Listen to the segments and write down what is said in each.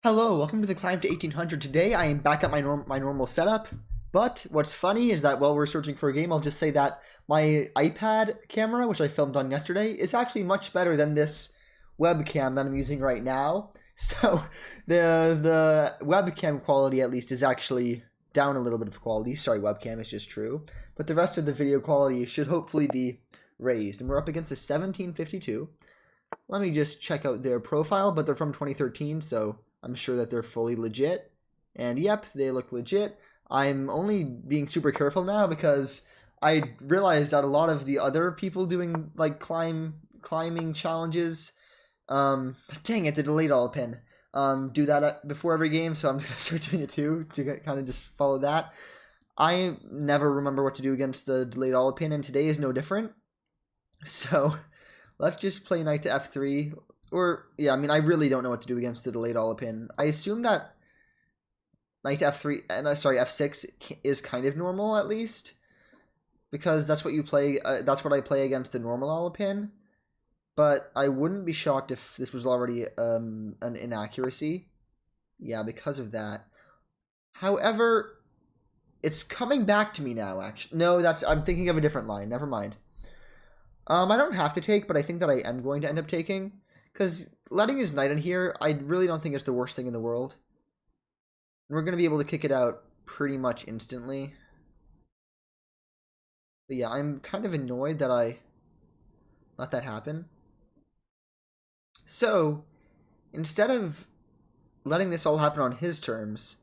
Hello, welcome to the Climb to 1800. Today I am back at my normal setup, but what's funny is that while we're searching for a game, I'll just say that my iPad camera, which I filmed on yesterday, is actually much better than this webcam that I'm using right now. So the webcam quality at least is actually down a little bit of quality. Sorry, webcam, it's just true. But the rest of the video quality should hopefully be raised. And we're up against a 1752. Let me just check out their profile, but they're from 2013, so I'm sure that they're fully legit. And yep, they look legit. I'm only being super careful now because I realized that a lot of the other people doing like climbing challenges, dang it, the delayed all pin, do that before every game. So I'm just gonna start doing it too to kind of just follow that. I never remember what to do against the delayed all pin, and today is no different. So let's just play knight to f3. Or, yeah, I mean, I really don't know what to do against the delayed Olipin. I assume that knight to f3, sorry, f6 is kind of normal, at least. Because that's what you play, that's what I play against the normal Olipin. But I wouldn't be shocked if this was already an inaccuracy. Yeah, because of that. However, it's coming back to me now, actually. No, I'm thinking of a different line. Never mind. I don't have to take, but I think that I am going to end up taking. Because letting his knight in here, I really don't think it's the worst thing in the world. And we're going to be able to kick it out pretty much instantly. But yeah, I'm kind of annoyed that I let that happen. So, instead of letting this all happen on his terms,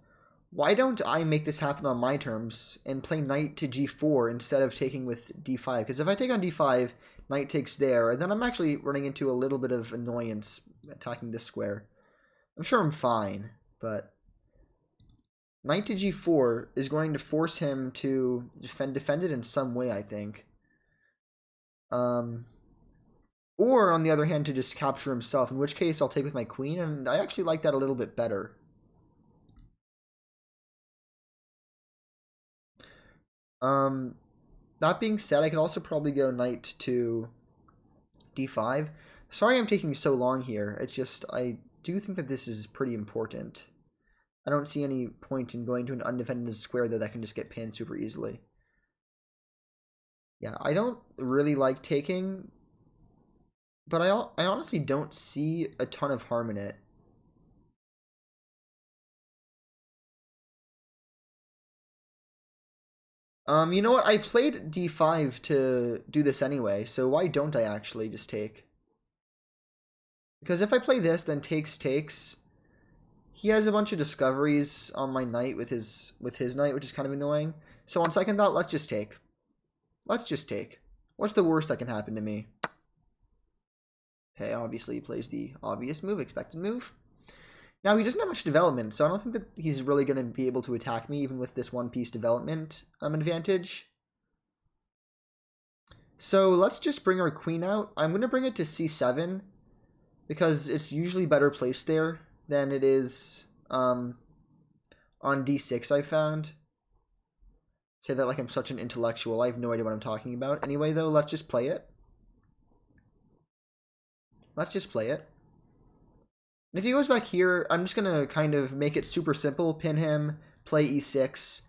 why don't I make this happen on my terms and play knight to g4 instead of taking with d5? Because if I take on d5, knight takes there, and then I'm actually running into a little bit of annoyance attacking this square. I'm sure I'm fine, but knight to g4 is going to force him to defend it in some way, I think. Or, on the other hand, to just capture himself, in which case I'll take with my queen, and I actually like that a little bit better. That being said, I could also probably go knight to d5. Sorry I'm taking so long here. It's just, I do think that this is pretty important. I don't see any point in going to an undefended square, though, that can just get pinned super easily. Yeah, I don't really like taking, but I honestly don't see a ton of harm in it. You know what? I played d5 to do this anyway, so why don't I actually just take? Because if I play this, then takes. He has a bunch of discoveries on my knight with his knight, which is kind of annoying. So on second thought, let's just take. Let's just take. What's the worst that can happen to me? Okay, obviously he plays the obvious move, expected move. Now, he doesn't have much development, so I don't think that he's really going to be able to attack me, even with this one-piece development advantage. So let's just bring our queen out. I'm going to bring it to c7, because it's usually better placed there than it is on d6, I found. Say that like I'm such an intellectual. I have no idea what I'm talking about. Anyway, though, let's just play it. Let's just play it. And if he goes back here, I'm just going to kind of make it super simple. Pin him, play e6.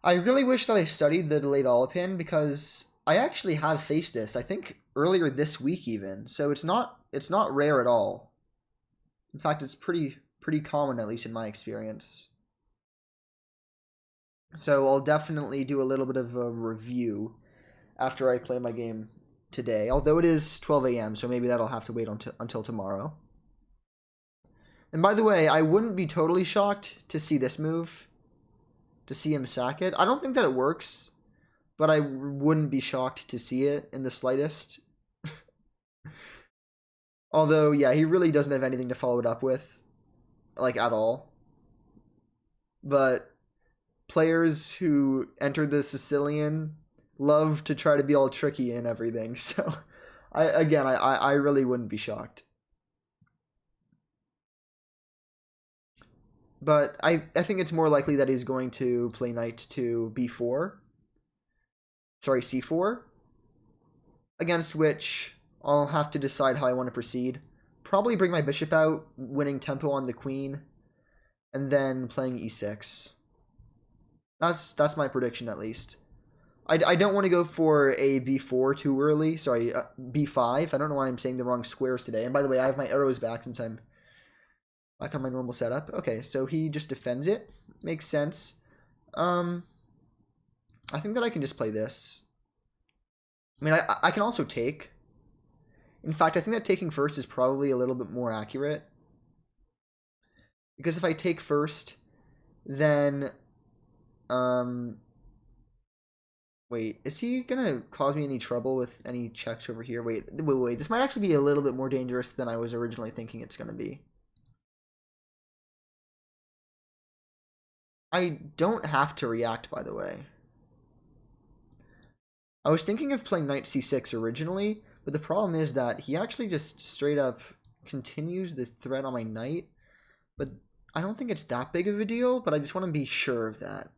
I really wish that I studied the delayed Olipin, because I actually have faced this, I think, earlier this week even. So it's not rare at all. In fact, it's pretty common, at least in my experience. So I'll definitely do a little bit of a review after I play my game today. Although it is 12 a.m., so maybe that'll have to wait until tomorrow. And by the way, I wouldn't be totally shocked to see this move, to see him sack it. I don't think that it works, but I wouldn't be shocked to see it in the slightest. Although, yeah, he really doesn't have anything to follow it up with, like, at all. But players who enter the Sicilian love to try to be all tricky and everything. So, I really wouldn't be shocked. But I think it's more likely that he's going to play knight to b4. Sorry, c4. Against which I'll have to decide how I want to proceed. probably bring my bishop out, winning tempo on the queen, and then playing e6. That's my prediction, at least. I don't want to go for a b4 too early. Sorry, b5. I don't know why I'm saying the wrong squares today. And by the way, I have my arrows back since I'm back on my normal setup. Okay, so he just defends it. Makes sense. I think that I can just play this. I mean, I can also take. In fact, I think that taking first is probably a little bit more accurate. Because if I take first, then... Wait, is he gonna cause me any trouble with any checks over here? Wait. This might actually be a little bit more dangerous than I was originally thinking it's gonna be. I don't have to react, by the way. I was thinking of playing knight c6 originally, but the problem is that he actually just straight up continues this threat on my knight. But I don't think it's that big of a deal, but I just want to be sure of that.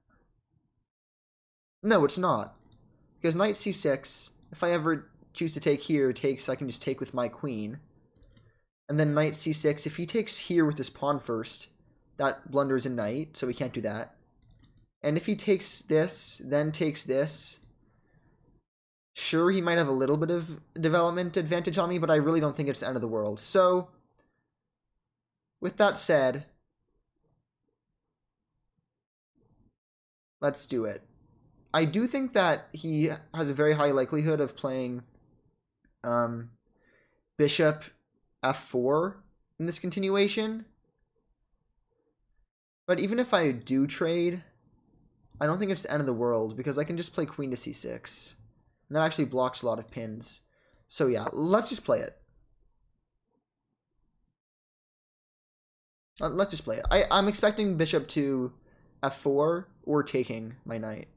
No, it's not. Because knight c6, if I ever choose to take here, I can just take with my queen. And then knight c6, if he takes here with his pawn first, that blunders a knight, so we can't do that. And if he takes this, then takes this, sure, he might have a little bit of development advantage on me, but I really don't think it's the end of the world. So, with that said, let's do it. I do think that he has a very high likelihood of playing bishop f4 in this continuation. But even if I do trade, I don't think it's the end of the world, because I can just play queen to c6. And that actually blocks a lot of pins. So yeah, let's just play it. Let's just play it. I'm expecting bishop to f4 or taking my knight.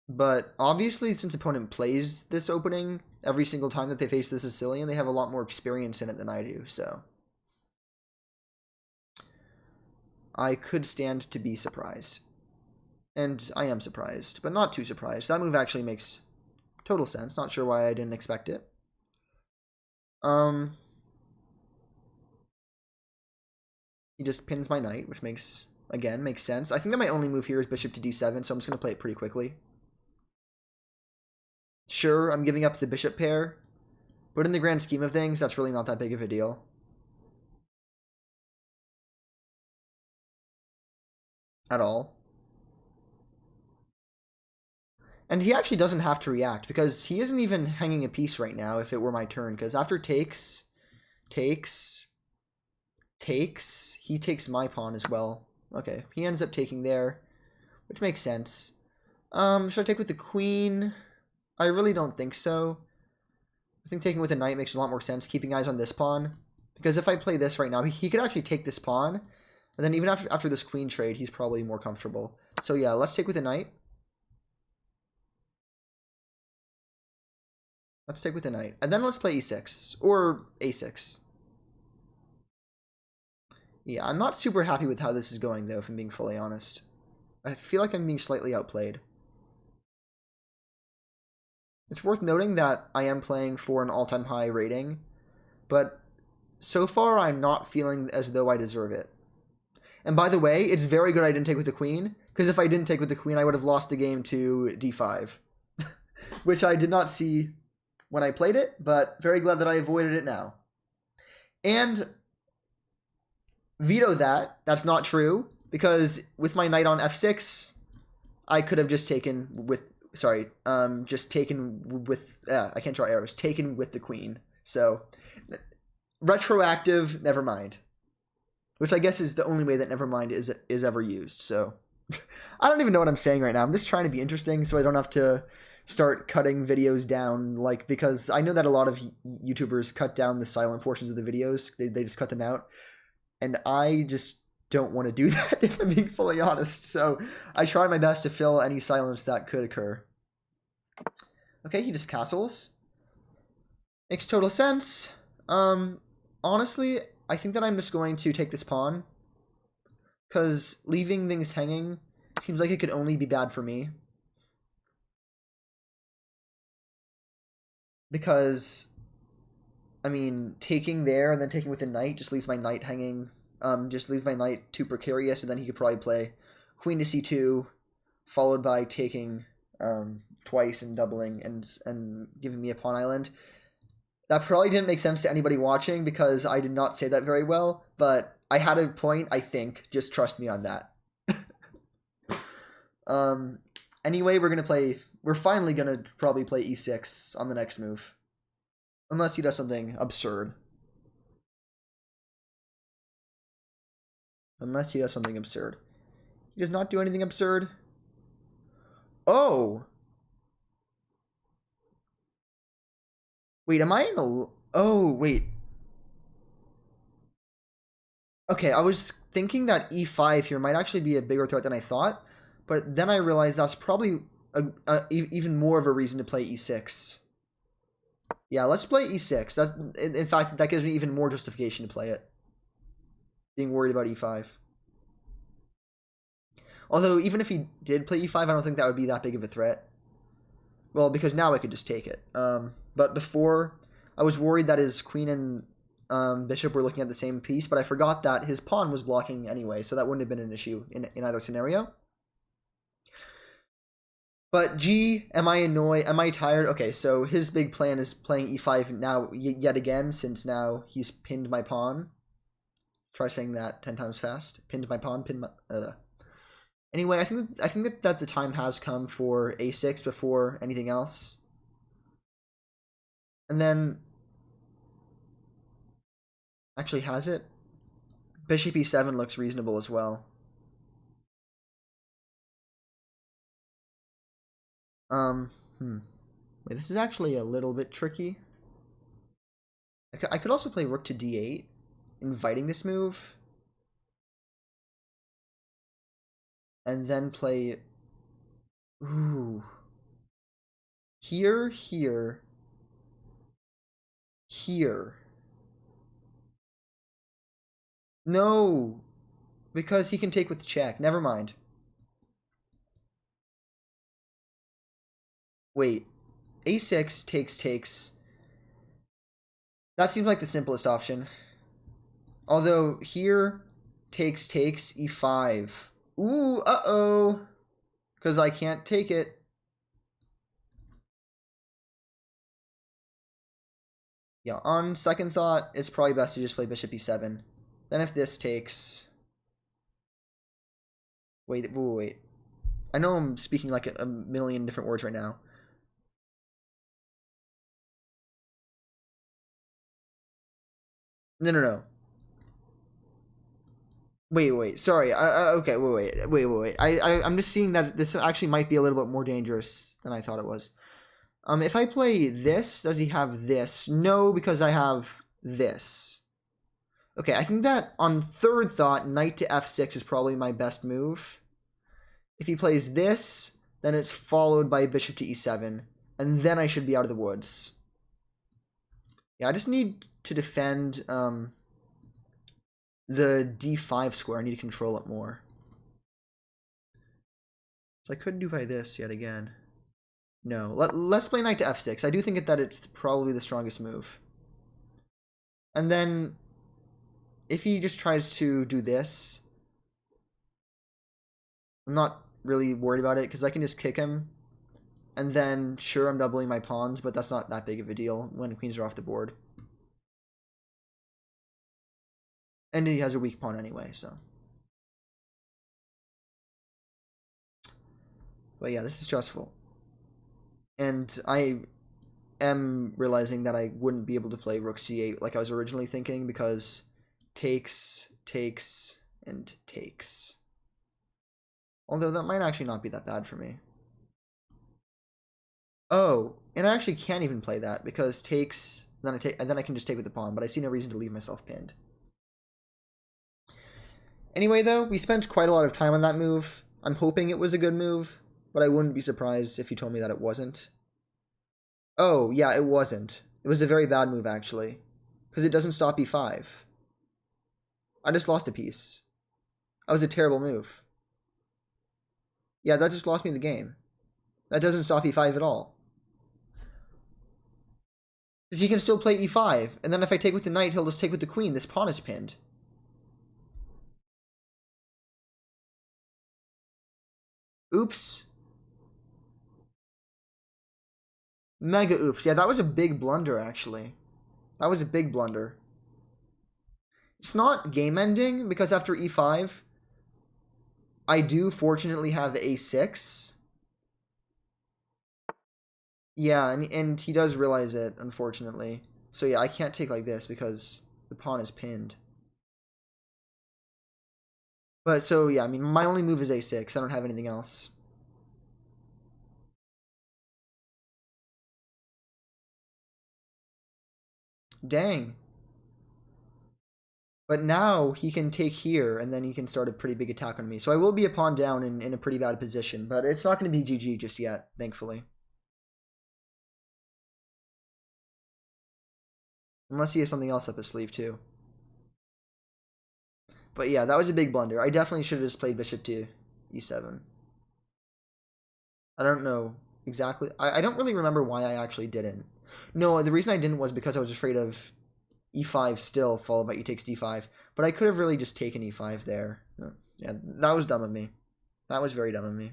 But obviously, since opponent plays this opening every single time that they face the Sicilian, they have a lot more experience in it than I do, so I could stand to be surprised. And I am surprised, but not too surprised. That move actually makes total sense. Not sure why I didn't expect it. He just pins my knight, which makes sense. I think that my only move here is bishop to d7, so I'm just going to play it pretty quickly. Sure, I'm giving up the bishop pair, but in the grand scheme of things, that's really not that big of a deal. At all. And he actually doesn't have to react, because he isn't even hanging a piece right now if it were my turn, because after takes, he takes my pawn as well. Okay, he ends up taking there, which makes sense. Should I take with the queen? I really don't think so. I think taking with the knight makes a lot more sense, keeping eyes on this pawn. Because if I play this right now, he could actually take this pawn, and then even after this queen trade, he's probably more comfortable. So yeah, let's take with the knight. Let's take with the knight. And then let's play e6, or a6. Yeah, I'm not super happy with how this is going, though, if I'm being fully honest. I feel like I'm being slightly outplayed. It's worth noting that I am playing for an all-time high rating, but so far I'm not feeling as though I deserve it. And by the way, it's very good I didn't take with the queen, because if I didn't take with the queen, I would have lost the game to d5, which I did not see when I played it, but very glad that I avoided it now. And veto that. That's not true, because with my knight on f6, I could have just taken with, sorry, just taken with, I can't draw arrows, taken with the queen. So, retroactive, never mind. Which I guess is the only way that never mind is ever used. So, I don't even know what I'm saying right now. I'm just trying to be interesting so I don't have to start cutting videos down, like, because I know that a lot of YouTubers cut down the silent portions of the videos. They just cut them out. And I just don't want to do that, if I'm being fully honest. So I try my best to fill any silence that could occur. Okay, he just castles. Makes total sense. Honestly, I think that I'm just going to take this pawn, because leaving things hanging seems like it could only be bad for me. because I mean, taking there and then taking with the knight just leaves my knight hanging. Just leaves my knight too precarious, and then he could probably play queen to c2, followed by taking twice and doubling and giving me a pawn island. That probably didn't make sense to anybody watching because I did not say that very well, but I had a point, I think. Just trust me on that. Anyway, we're finally gonna probably play e6 on the next move. Unless he does something absurd. Unless he does something absurd. He does not do anything absurd. Oh! Wait, am I in a... Oh, wait. Okay, I was thinking that e5 here might actually be a bigger threat than I thought, but then I realized that's probably even more of a reason to play e6. Yeah, let's play e6. That's, in fact, that gives me even more justification to play it. Being worried about e5. Although, even if he did play e5, I don't think that would be that big of a threat. Well, because now I could just take it. But before, I was worried that his queen and bishop were looking at the same piece, but I forgot that his pawn was blocking anyway, so that wouldn't have been an issue in either scenario. But G, am I annoyed? Am I tired? Okay, so his big plan is playing e5 now yet again, since now he's pinned my pawn. Try saying that 10 times fast. Pinned my pawn, pinned my... Anyway, I think that the time has come for a6 before anything else. And then... Actually, has it? Bishop e7 looks reasonable as well. Wait, this is actually a little bit tricky. I could also play rook to d8, inviting this move. And then play... Ooh. Here, here. Here. No! Because he can take with check. Never mind. Wait. a6 takes. That seems like the simplest option. Although here takes e5. Ooh, uh-oh. Because I can't take it. Yeah, on second thought, it's probably best to just play bishop e7. Then if this takes... Wait. I know I'm speaking like a million different words right now. No. Wait. Sorry. Okay. Wait. I'm just seeing that this actually might be a little bit more dangerous than I thought it was. If I play this, does he have this? No, because I have this. Okay, I think that on third thought, knight to f6 is probably my best move. If he plays this, then it's followed by bishop to e7, and then I should be out of the woods. Yeah, I just need to defend the d5 square. I need to control it more. So I could do by this yet again. No, let's play knight to f6. I do think that it's probably the strongest move. And then, if he just tries to do this, I'm not really worried about it, because I can just kick him. And then, sure, I'm doubling my pawns, but that's not that big of a deal when queens are off the board. And he has a weak pawn anyway, so. But yeah, this is stressful. And I am realizing that I wouldn't be able to play rook c8 like I was originally thinking, because takes, and takes. Although that might actually not be that bad for me. Oh, and I actually can't even play that, because takes, then I can just take with the pawn, but I see no reason to leave myself pinned. Anyway, though, we spent quite a lot of time on that move. I'm hoping it was a good move, but I wouldn't be surprised if you told me that it wasn't. Oh, yeah, it wasn't. It was a very bad move, actually, because it doesn't stop e5. I just lost a piece. That was a terrible move. Yeah, that just lost me the game. That doesn't stop e5 at all. Because he can still play e5, and then if I take with the knight, he'll just take with the queen. This pawn is pinned. Oops. Mega oops. Yeah, that was a big blunder, actually. That was a big blunder. It's not game ending, because after e5, I do fortunately have a6. Yeah, and he does realize it, unfortunately. So yeah, I can't take like this because the pawn is pinned. But so yeah, I mean, my only move is a6. I don't have anything else. Dang. But now he can take here, and then he can start a pretty big attack on me. So I will be a pawn down in a pretty bad position, but it's not going to be GG just yet, thankfully. Unless he has something else up his sleeve, too. But yeah, that was a big blunder. I definitely should have just played bishop to e7. I don't know exactly. I don't really remember why I actually didn't. No, the reason I didn't was because I was afraid of e5 still, followed by e takes d5. But I could have really just taken e5 there. Yeah, that was dumb of me. That was very dumb of me.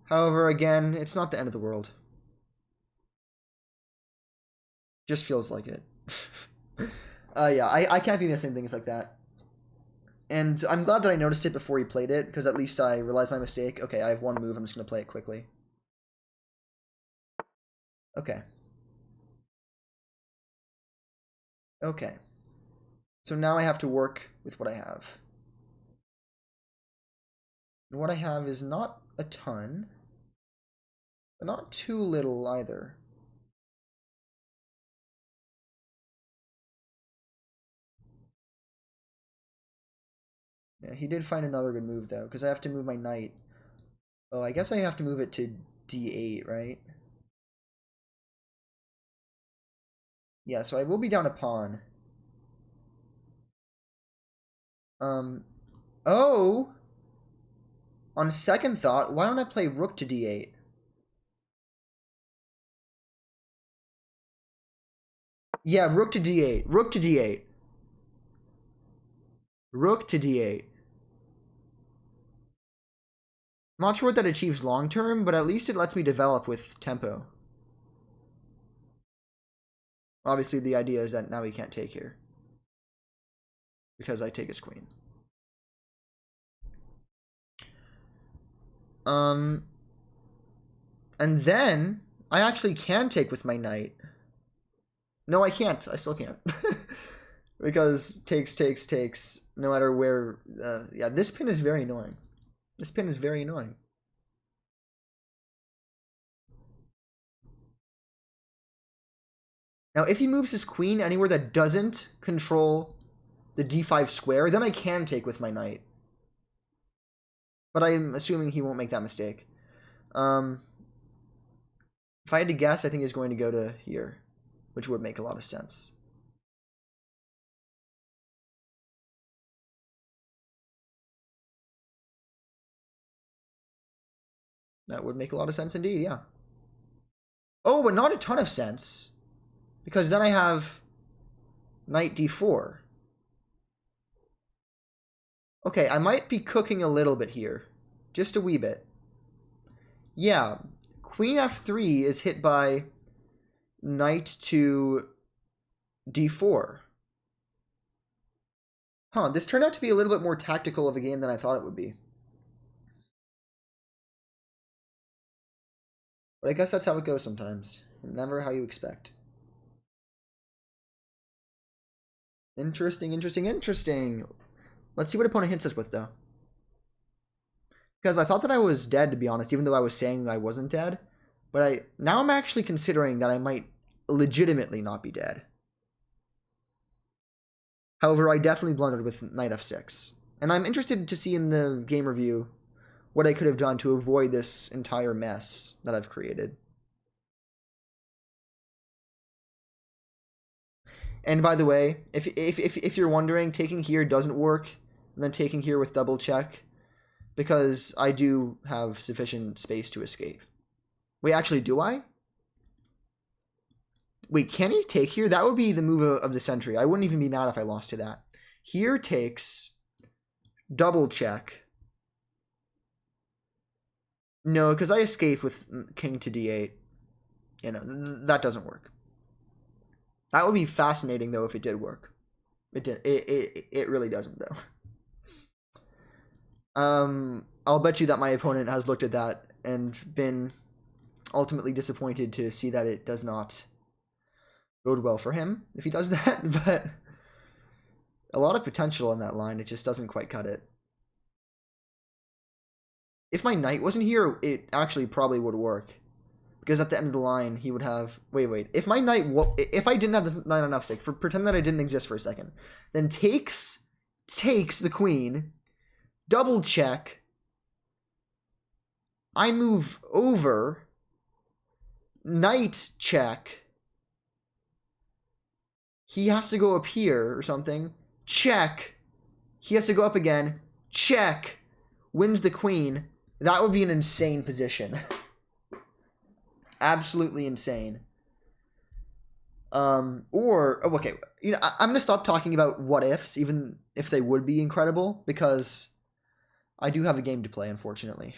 However, again, it's not the end of the world. Just feels like it. Yeah, I can't be missing things like that. And I'm glad that I noticed it before he played it, because at least I realized my mistake. Okay, I have one move. I'm just going to play it quickly. Okay. Okay. So now I have to work with what I have. And what I have is not a ton, but not too little either. Yeah, he did find another good move, though, because I have to move my knight. Oh, I guess I have to move it to d8, right? Yeah, so I will be down a pawn. Oh! On second thought, why don't I play rook to d8? Yeah, rook to d8. Rook to d8. Rook to d8. I'm not sure what that achieves long term, but at least it lets me develop with tempo. Obviously, the idea is that now he can't take here. Because I take his queen. And then I actually can take with my knight. No, I can't. I still can't. Because takes, no matter where. Yeah, this pin is very annoying. This pin is very annoying. Now, if he moves his queen anywhere that doesn't control the d5 square, then I can take with my knight. But I'm assuming he won't make that mistake. If I had to guess, I think he's going to go to here, which would make a lot of sense. That would make a lot of sense indeed, yeah. Oh, but not a ton of sense. Because then I have knight d4. Okay, I might be cooking a little bit here. Just a wee bit. Yeah, queen f3 is hit by knight to d4. Huh, this turned out to be a little bit more tactical of a game than I thought it would be. But I guess that's how it goes sometimes. Never how you expect. Interesting, interesting, interesting. Let's see what opponent hits us with, though. Because I thought that I was dead, to be honest, even though I was saying I wasn't dead. But now I'm actually considering that I might legitimately not be dead. However, I definitely blundered with knight f6. And I'm interested to see in the game review what I could have done to avoid this entire mess that I've created. And by the way, if you're wondering, taking here doesn't work, and then taking here with double check, because I do have sufficient space to escape. Wait, actually, do I? Wait, can he take here? That would be the move of the century. I wouldn't even be mad if I lost to that. Here takes, double check. No, because I escape with king to d8. You know, that doesn't work. That would be fascinating, though, if it did work. It did. It really doesn't, though. I'll bet you that my opponent has looked at that and been ultimately disappointed to see that it does not bode well for him if he does that, but a lot of potential in that line. It just doesn't quite cut it. If my knight wasn't here, it actually probably would work. Because at the end of the line, he would have... Wait. If my knight... If I didn't have the knight on f6, pretend that I didn't exist for a second, then takes the queen, double check, I move over, knight check, he has to go up here or something, check, he has to go up again, check, wins the queen. That would be an insane position. Absolutely insane. Okay, you know, I'm gonna stop talking about what ifs, even if they would be incredible, because I do have a game to play, unfortunately.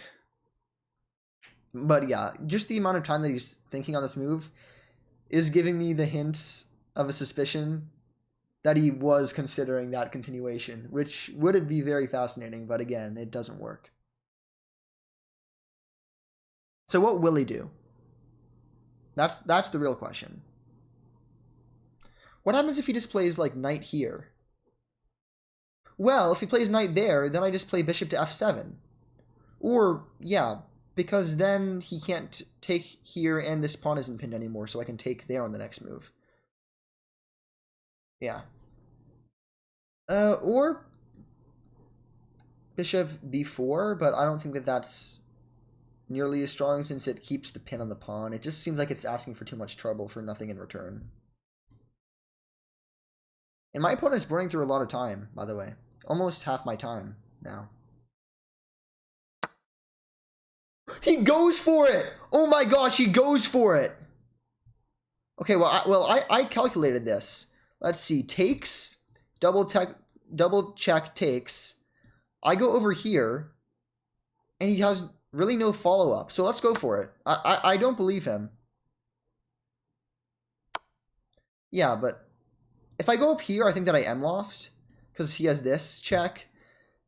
But yeah, just the amount of time that he's thinking on this move is giving me the hints of a suspicion that he was considering that continuation, which would be very fascinating, but again, it doesn't work. So what will he do? That's the real question. What happens if he just plays, like, knight here? Well, if he plays knight there, then I just play bishop to f7. Or, yeah, because then he can't take here and this pawn isn't pinned anymore, so I can take there on the next move. Yeah. Or bishop b4, but I don't think that that's nearly as strong since it keeps the pin on the pawn. It just seems like it's asking for too much trouble for nothing in return. And my opponent's burning through a lot of time, by the way. Almost half my time now. He goes for it! Oh my gosh, he goes for it! Okay, I calculated this. Let's see, takes, double check takes. I go over here, and he has really no follow-up. So let's go for it. I don't believe him. Yeah, but if I go up here, I think that I am lost. Because he has this check.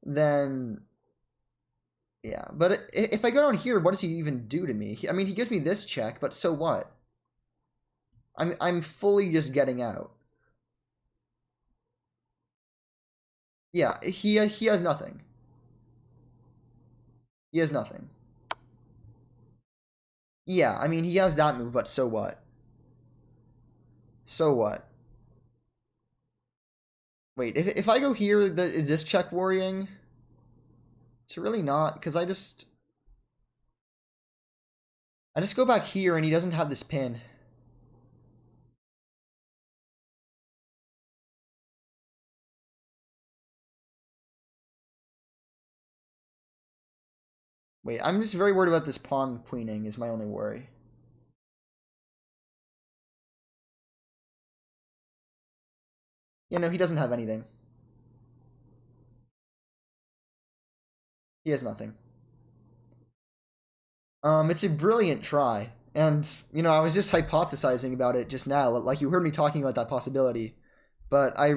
Then... yeah, but if I go down here, what does he even do to me? I mean, he gives me this check, but so what? I'm fully just getting out. Yeah, he has nothing. He has nothing. Yeah, I mean, he has that move, but so what? So what? Wait, if I go here, is this check worrying? It's really not, because I just go back here and he doesn't have this pin. Wait, I'm just very worried about this pawn queening is my only worry. Yeah, no, he doesn't have anything. He has nothing. It's a brilliant try. And, you know, I was just hypothesizing about it just now. Like, you heard me talking about that possibility. But I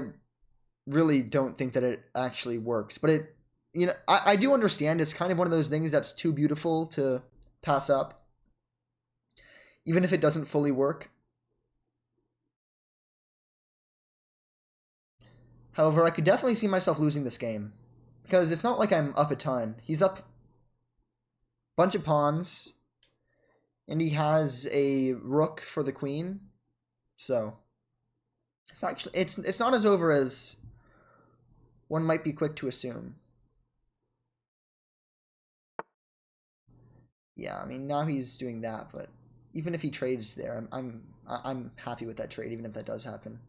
really don't think that it actually works. But it, you know, I do understand it's kind of one of those things that's too beautiful to pass up. Even if it doesn't fully work. However, I could definitely see myself losing this game. Because it's not like I'm up a ton. He's up a bunch of pawns. And he has a rook for the queen. So it's actually it's not as over as one might be quick to assume. Yeah, I mean, now he's doing that, but even if he trades there, I'm happy with that trade, even if that does happen.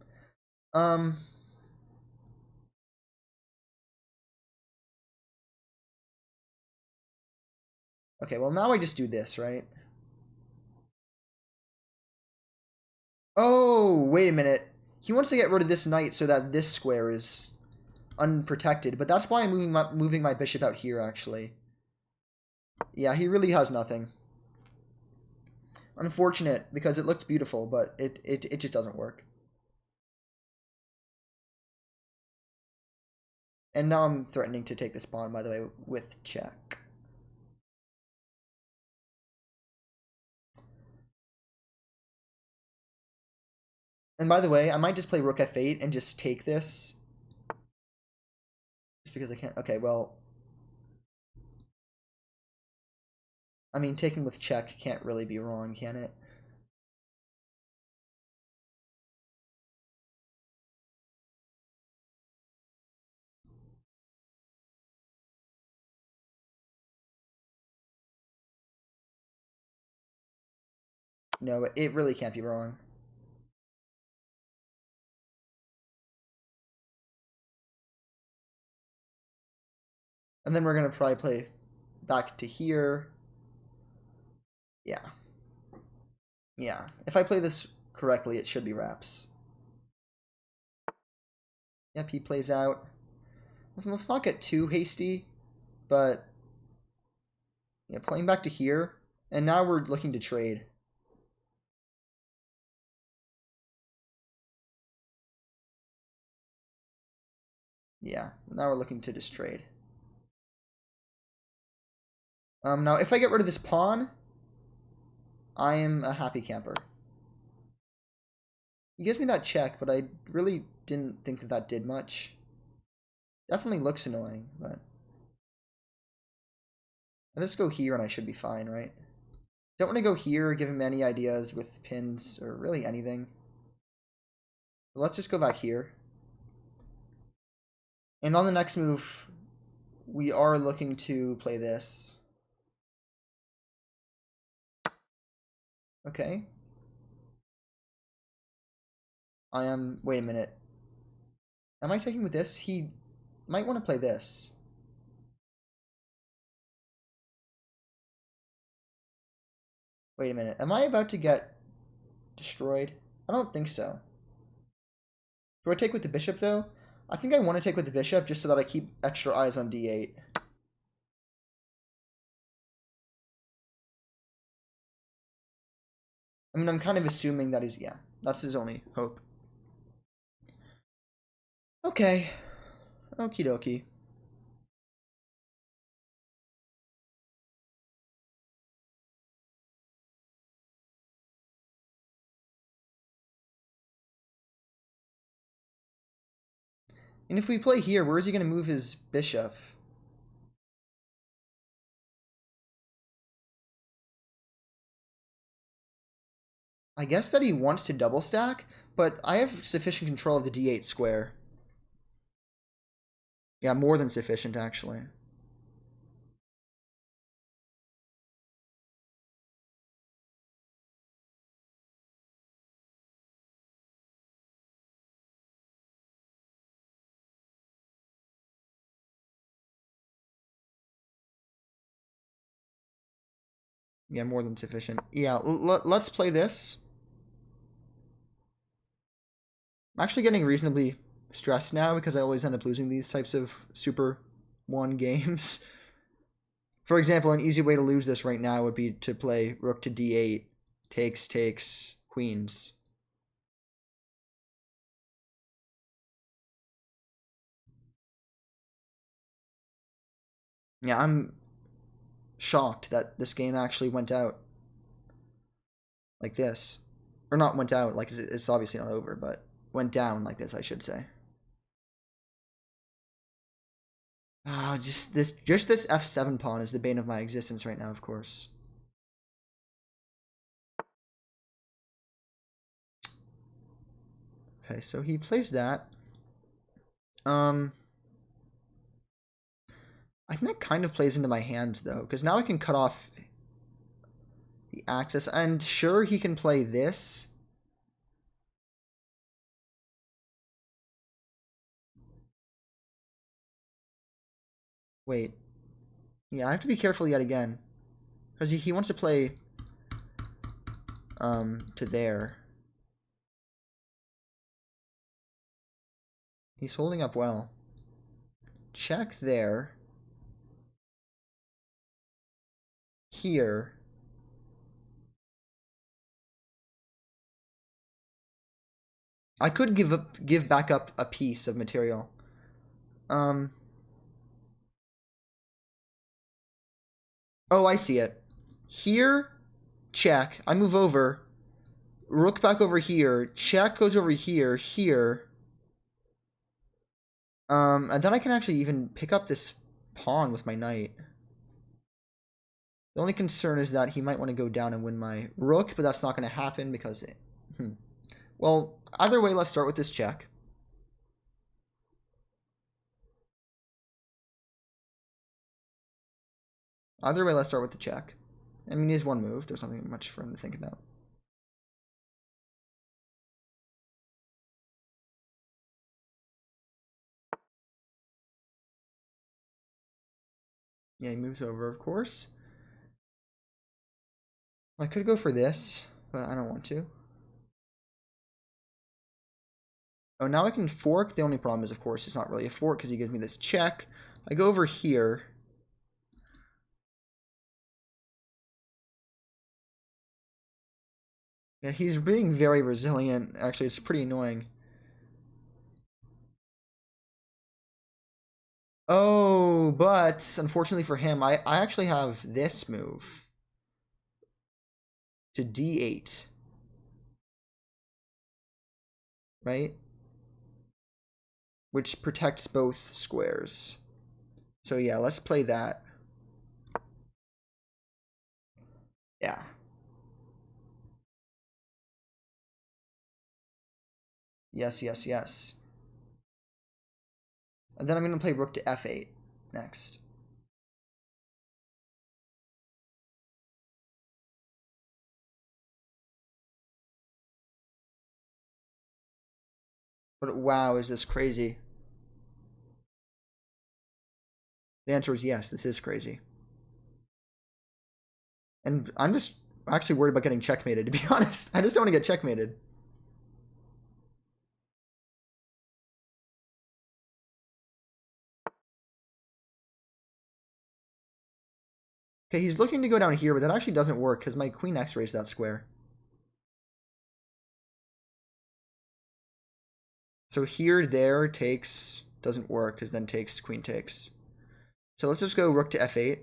Okay, well now I just do this, right? Oh, wait a minute. He wants to get rid of this knight so that this square is unprotected, but that's why I'm moving my bishop out here, actually. Yeah, he really has nothing. Unfortunate, because it looks beautiful, but it just doesn't work. And now I'm threatening to take this pawn, by the way, with check. And by the way, I might just play rook f8 and just take this. Just because I can't. Okay, well. I mean, taking with check can't really be wrong, can it? No, it really can't be wrong. And then we're going to probably play back to here. Yeah. Yeah. If I play this correctly, it should be wraps. Yep, he plays out. Listen, let's not get too hasty, but yeah, playing back to here. And now we're looking to trade. Yeah, now we're looking to just trade. Now, if I get rid of this pawn, I am a happy camper. He gives me that check, but I really didn't think that that did much. Definitely looks annoying, but... I just go here and I should be fine, right? Don't want to go here, give him any ideas with pins, or really anything. But let's just go back here. And on the next move, we are looking to play this. Okay. I am... Wait a minute. Am I taking with this? He might want to play this. Wait a minute. Am I about to get destroyed? I don't think so. Do I take with the bishop, though? I think I want to take with the bishop just so that I keep extra eyes on d8. I mean, I'm kind of assuming that he's... Yeah, that's his only hope. Okay. Okie dokie. And if we play here, where is he going to move his bishop? I guess that he wants to double stack, but I have sufficient control of the d8 square. Yeah, more than sufficient, actually. Yeah, more than sufficient. Yeah, let's play this. I'm actually getting reasonably stressed now because I always end up losing these types of Super 1 games. For example, an easy way to lose this right now would be to play rook to d8, takes, queens. Yeah, I'm shocked that this game actually went out like this. Or not went out, like it's obviously not over, but went down like this, I should say. Ah, just this f7 pawn is the bane of my existence right now, of course. Okay, so he plays that. I think that kind of plays into my hands, though, because now I can cut off the axis. And sure, he can play this. Wait. Yeah, I have to be careful yet again. Because he wants to play to there. He's holding up well. Check there. Here. I could give back up a piece of material. Oh, I see it. Here, check. I move over. Rook back over here. Check goes over here. Here. And then I can actually even pick up this pawn with my knight. The only concern is that he might want to go down and win my rook, but that's not going to happen because it... Well, either way, let's start with this check. Either way, let's start with the check. I mean, he has one move. There's nothing much for him to think about. Yeah, he moves over, of course. I could go for this, but I don't want to. Oh, now I can fork. The only problem is, of course, it's not really a fork because he gives me this check. I go over here. Yeah, he's being very resilient. Actually, it's pretty annoying. Oh, but unfortunately for him, I actually have this move to d8. Right? Which protects both squares. So yeah, let's play that. Yeah. Yes, yes, yes. And then I'm going to play rook to f8 next. But wow, is this crazy? The answer is yes, this is crazy. And I'm just actually worried about getting checkmated, to be honest. I just don't want to get checkmated. Okay, he's looking to go down here, but that actually doesn't work because my queen x-rays that square. So here, there, takes, doesn't work because then takes, queen takes. So let's just go rook to f8.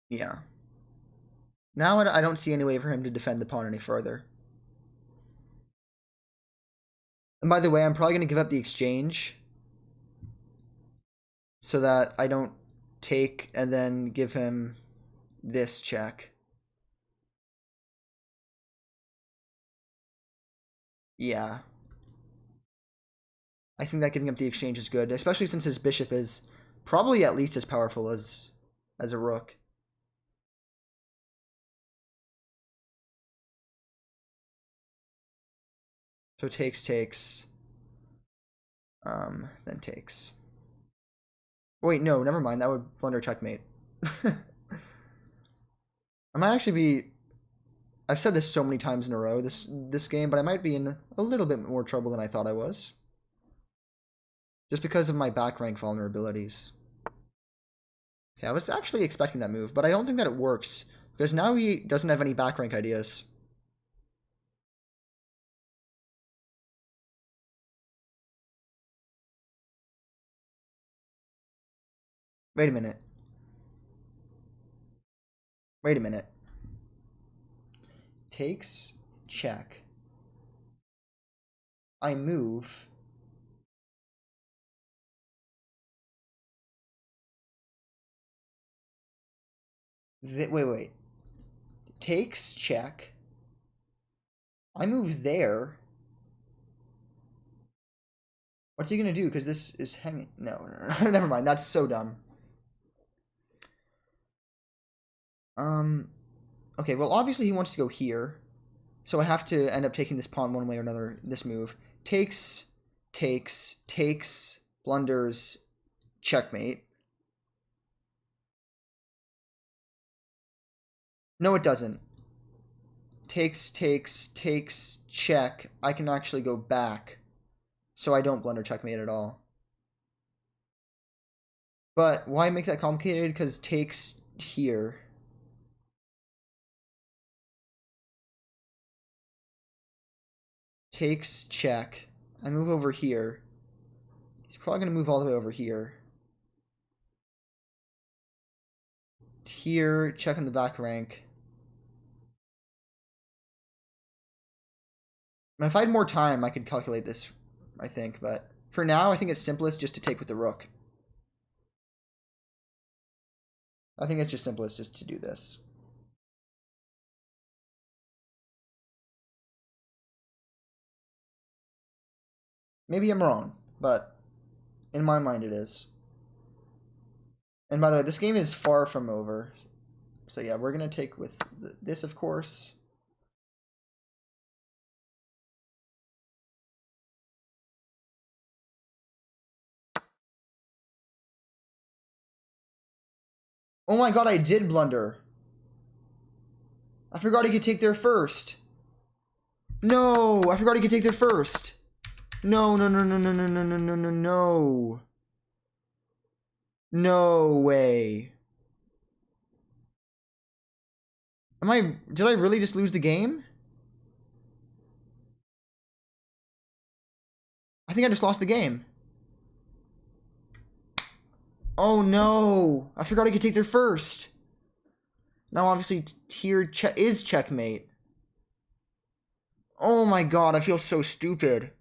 Yeah. Now I don't see any way for him to defend the pawn any further. And by the way, I'm probably going to give up the exchange so that I don't take and then give him this check. Yeah. I think that giving up the exchange is good, especially since his bishop is probably at least as powerful as a rook. So takes, then takes. Wait, no, never mind. That would blunder checkmate. I might actually be... I've said this so many times in a row, this game, but I might be in a little bit more trouble than I thought I was. Just because of my back rank vulnerabilities. Okay, I was actually expecting that move, but I don't think that it works. Because now he doesn't have any back rank ideas. Wait a minute. Wait a minute. Takes, check. I move. Wait. Takes, check. I move there. What's he gonna do? Because this is hanging. No, never mind. That's so dumb. Okay, well, obviously he wants to go here. So I have to end up taking this pawn one way or another. This move. Takes, blunders, checkmate. No, it doesn't. Takes, check. I can actually go back. So I don't blunder checkmate at all. But why make that complicated? Because takes here. Takes, check. I move over here. He's probably going to move all the way over here. Here, check on the back rank. If I had more time, I could calculate this, I think. But for now, I think it's simplest just to take with the rook. I think it's just simplest just to do this. Maybe I'm wrong, but in my mind it is. And by the way, this game is far from over. So yeah, we're going to take with this, of course. Oh my god, I did blunder. I forgot he could take there first. No, I forgot he could take there first. No. No way. Did I really just lose the game? I think I just lost the game. Oh no, I forgot I could take there first. Now obviously here is checkmate. Oh my god, I feel so stupid.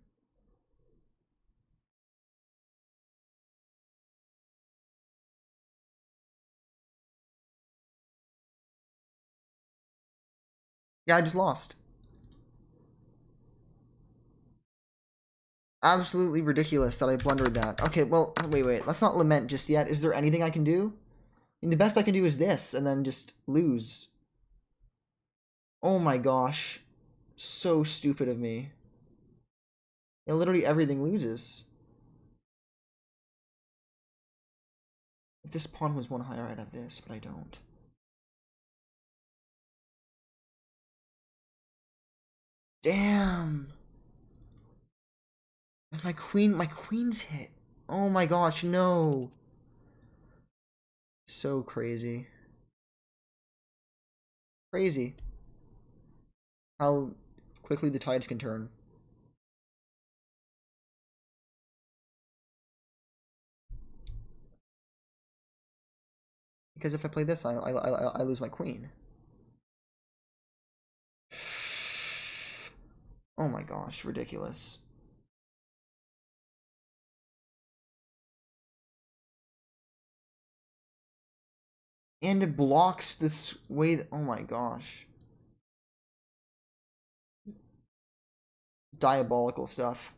Yeah, I just lost. Absolutely ridiculous that I blundered that. Okay, well, wait. Let's not lament just yet. Is there anything I can do? I mean, the best I can do is this, and then just lose. Oh my gosh. So stupid of me. Yeah, literally everything loses. If this pawn was one higher, I'd have this, but I don't. Damn. My queen's hit. Oh my gosh, no. So crazy. Crazy. How quickly the tides can turn. Because if I play this, I lose my queen. Oh my gosh, ridiculous. And it blocks this way. Oh my gosh. Diabolical stuff.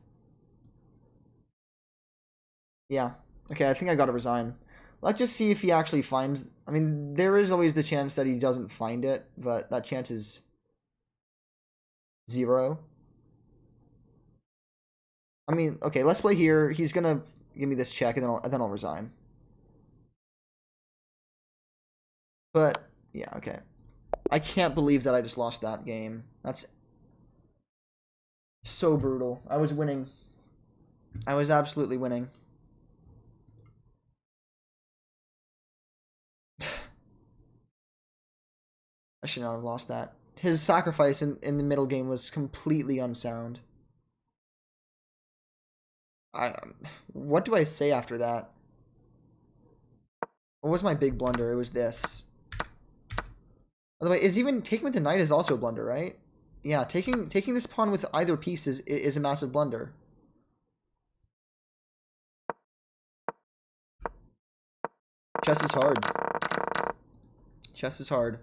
Yeah. Okay, I think I gotta resign. Let's just see if he actually finds... I mean, there is always the chance that he doesn't find it, but that chance is 0. I mean, okay, let's play here. He's gonna give me this check, and then I'll resign. But, yeah, okay. I can't believe that I just lost that game. That's so brutal. I was winning. I was absolutely winning. I should not have lost that. His sacrifice in the middle game was completely unsound. What do I say after that? What was my big blunder? It was this. By the way, taking with the knight is also a blunder, right? Yeah, taking this pawn with either piece is a massive blunder. Chess is hard. Chess is hard.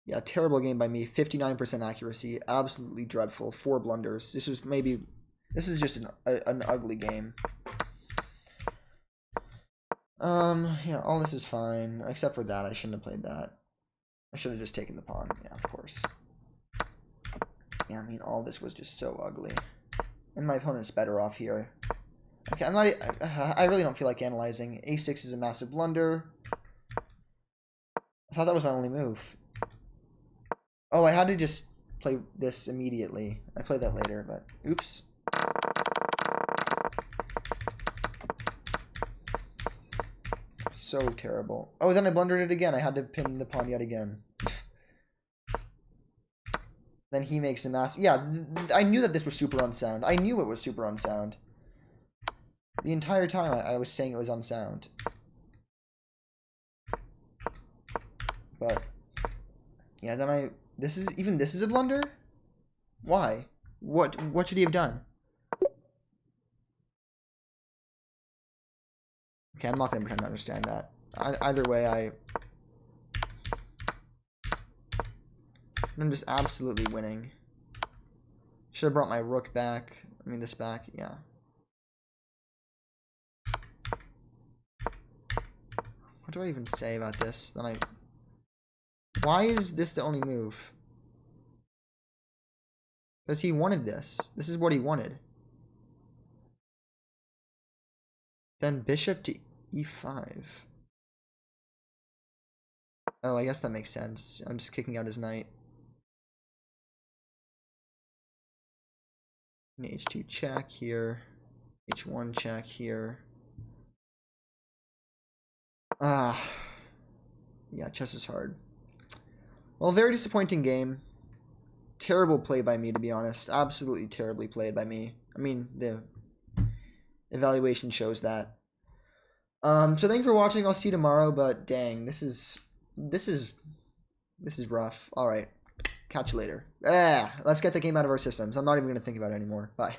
Yeah, terrible game by me. 59% accuracy. Absolutely dreadful. 4 blunders. This is just an ugly game. Yeah, all this is fine. Except for that. I shouldn't have played that. I should have just taken the pawn. Yeah, of course. Yeah, I mean, all this was just so ugly. And my opponent's better off here. Okay, I really don't feel like analyzing. A6 is a massive blunder. I thought that was my only move. Oh, I had to just play this immediately. I played that later, but oops. So terrible. Oh, then I blundered it again. I had to pin the pawn yet again. Then he makes a mass. Yeah, I knew that this was super unsound. I knew it was super unsound. The entire time I was saying it was unsound. But yeah, then this is a blunder? Why? What should he have done? Okay, I'm not gonna pretend to understand that. Either way, I'm just absolutely winning. Should have brought my rook back. I mean, this back, yeah. What do I even say about this? Why is this the only move? Because he wanted this. This is what he wanted. Then bishop to e5. Oh, I guess that makes sense. I'm just kicking out his knight. H2 check here. H1 check here. Yeah, chess is hard. Well, very disappointing game. Terrible play by me, to be honest. Absolutely terribly played by me. I mean, the evaluation shows that. So thank you for watching. I'll see you tomorrow, but dang, this is rough. All right. Catch you later. Let's get the game out of our systems. I'm not even going to think about it anymore. Bye.